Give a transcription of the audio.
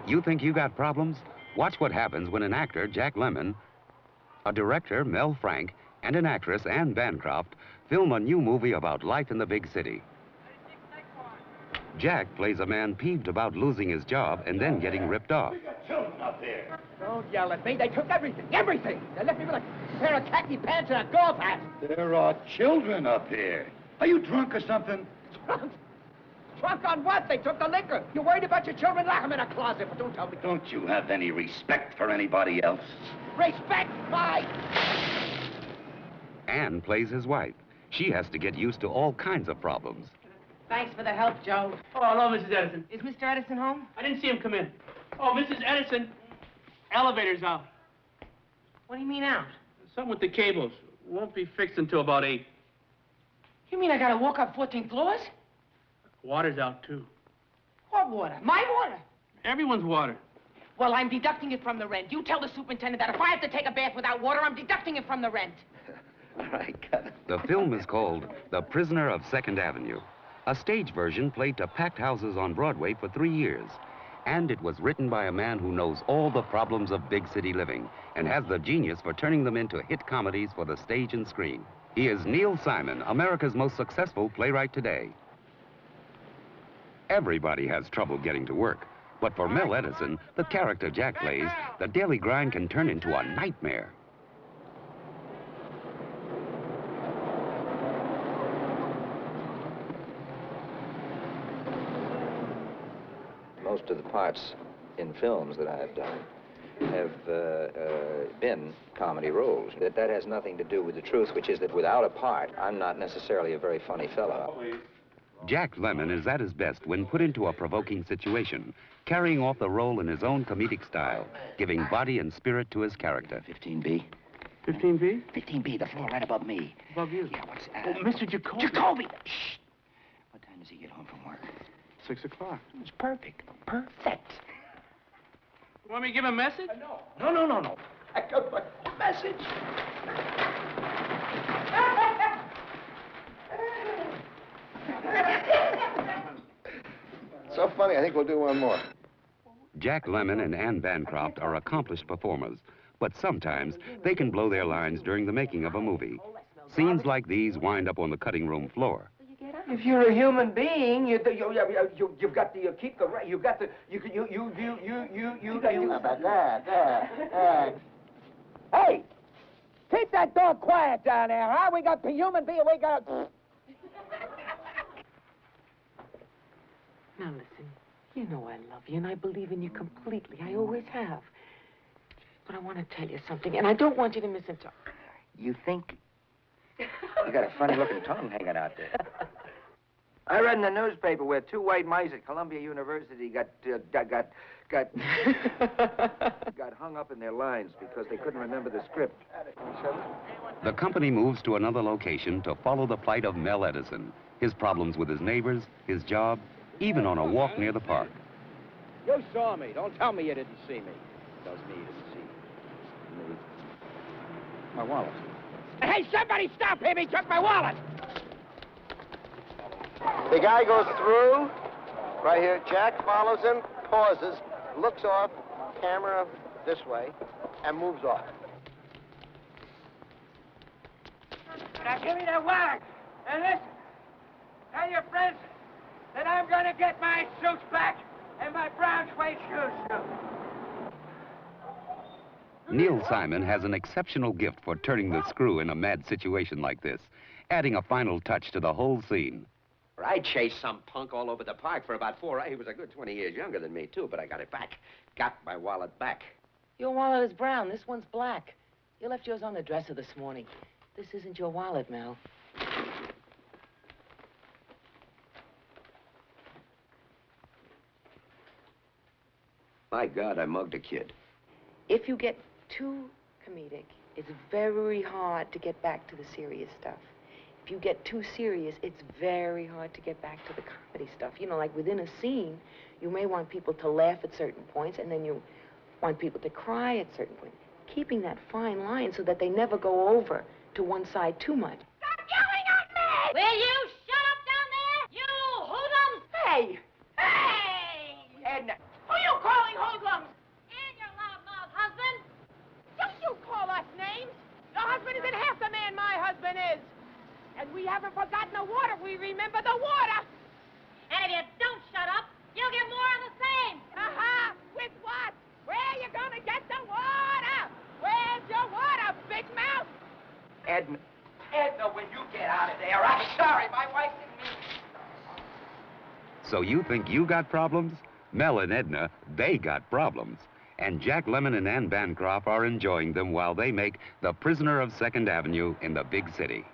You think you got problems? Watch what happens when an actor, Jack Lemmon, a director, Mel Frank, and an actress, Anne Bancroft, film a new movie about life in the big city. Jack plays a man peeved about losing his job and then getting ripped off. We got children up here. Don't yell at me. They took everything. Everything. They left me with a pair of khaki pants and a golf hat. There are children up here. Are you drunk or something? Drunk? Drunk on what? They took the liquor. You're worried about your children? Lock them in a closet, but don't tell me. Don't you have any respect for anybody else? Respect my... Anne plays his wife. She has to get used to all kinds of problems. Thanks for the help, Joe. Oh, hello, Mrs. Edison. Is Mr. Edison home? I didn't see him come in. Oh, Mrs. Edison, elevator's out. What do you mean out? Something with the cables. Won't be fixed until about 8. You mean I gotta walk up 14 floors? Water's out, too. What water? My water? Everyone's water. Well, I'm deducting it from the rent. You tell the superintendent that if I have to take a bath without water, I'm deducting it from the rent. All right, got it. The film is called The Prisoner of 2nd Avenue, a stage version played to packed houses on Broadway for 3 years. And it was written by a man who knows all the problems of big city living and has the genius for turning them into hit comedies for the stage and screen. He is Neil Simon, America's most successful playwright today. Everybody has trouble getting to work. But for Mel Edison, the character Jack plays, the daily grind can turn into a nightmare. Most of the parts in films that I've done have been comedy roles. That has nothing to do with the truth, which is that without a part, I'm not necessarily a very funny fellow. Jack Lemmon is at his best when put into a provoking situation, carrying off the role in his own comedic style, giving body and spirit to his character. 15B. 15B? 15B, the floor right above me. Above you? Yeah, what's... Oh, Mr. Jacoby. Jacoby! Shh! What time does he get home from work? 6 o'clock. It's perfect. Perfect. You want me to give him a message? No. I got my message. So funny, I think we'll do one more. Jack Lemmon and Anne Bancroft are accomplished performers, but sometimes they can blow their lines during the making of a movie. Scenes like these wind up on the cutting room floor. If you're a human being, you've got to keep the right. You've got to Hey, keep that dog quiet down there, huh? We got the human being. We got. Now listen, you know I love you and I believe in you completely. I always have. But I want to tell you something, and I don't want you to misinterpret. You think? You got a funny-looking tongue hanging out there. I read in the newspaper where 2 white mice at Columbia University got hung up in their lines because they couldn't remember the script. The company moves to another location to follow the plight of Mel Edison, his problems with his neighbors, his job, even on a walk near the park. You saw me. Don't tell me you didn't see me. Tells me you didn't see me. My wallet. Hey, somebody stop him! He took my wallet! The guy goes through, right here. Jack follows him, pauses, looks off, camera this way, and moves off. Now give me that wallet. And listen, tell your friends that I'm gonna get my suits back and my brown suede shoes too. Neil Simon has an exceptional gift for turning the screw in a mad situation like this, adding a final touch to the whole scene. I chased some punk all over the park for about 4 hours. He was a good 20 years younger than me, too, but I got it back. Got my wallet back. Your wallet is brown. This one's black. You left yours on the dresser this morning. This isn't your wallet, Mel. My God, I mugged a kid. If you get too comedic, it's very hard to get back to the serious stuff. If you get too serious, it's very hard to get back to the comedy stuff. You know, like within a scene, you may want people to laugh at certain points, and then you want people to cry at certain points. Keeping that fine line so that they never go over to one side too much. Stop yelling at me! Will you shut up down there? You hoodlums! Hey! Hey! Edna. Who you calling hoodlums? isn't half the man my husband is. And we haven't forgotten the water. We remember the water. And if you don't shut up, you'll get more of the same. Aha! With what? Where are you gonna get the water? Where's your water, big mouth? Edna. Edna, will you get out of there? I'm sorry, my wife didn't mean... So you think you got problems? Mel and Edna, they got problems. And Jack Lemmon and Ann Bancroft are enjoying them while they make The Prisoner of 2nd Avenue in the big city.